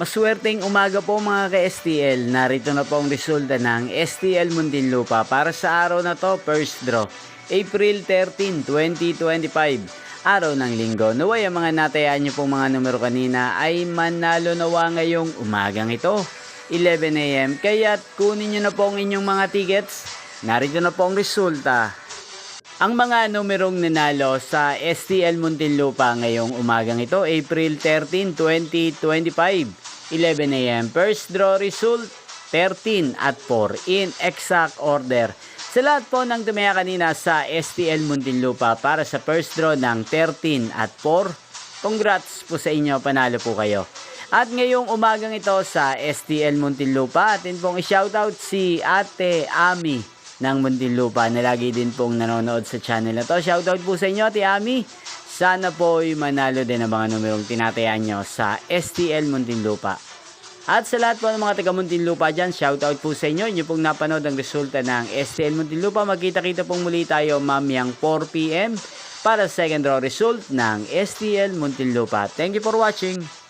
Maswerteng umaga po mga ka-STL. Narito na po ang resulta ng STL Muntinlupa para sa araw na to, first draw. April 13, 2025. Araw ng linggo. Naway ang mga natayaan nyo pong mga numero kanina ay manalo nawa ngayong umagang ito. 11 AM. Kaya't kunin nyo na po ang inyong mga tickets. Narito na po ang resulta. Ang mga numerong nanalo sa STL Muntinlupa ngayong umagang ito, April 13, 2025. 11 AM. First draw result, 13 at 4 in exact order. Sa lahat po ng tumaya kanina sa STL Muntinlupa para sa first draw ng 13 at 4, congrats po sa inyo, panalo po kayo. At ngayong umagang ito sa STL Muntinlupa, atin pong i-shoutout si Ate Ami ng Muntinlupa na lagi din pong nanonood sa channel na to. Shoutout po sa inyo, Ate Ami. Sana po ay manalo din ang mga numerong tinatayaan nyo sa STL Muntinlupa. At sa lahat po ng mga taga Muntinlupa dyan, shoutout po sa inyo. Inyo pong napanood ang resulta ng STL Muntinlupa. Magkita-kita pong muli tayo mamayang 4 PM para sa second draw result ng STL Muntinlupa. Thank you for watching.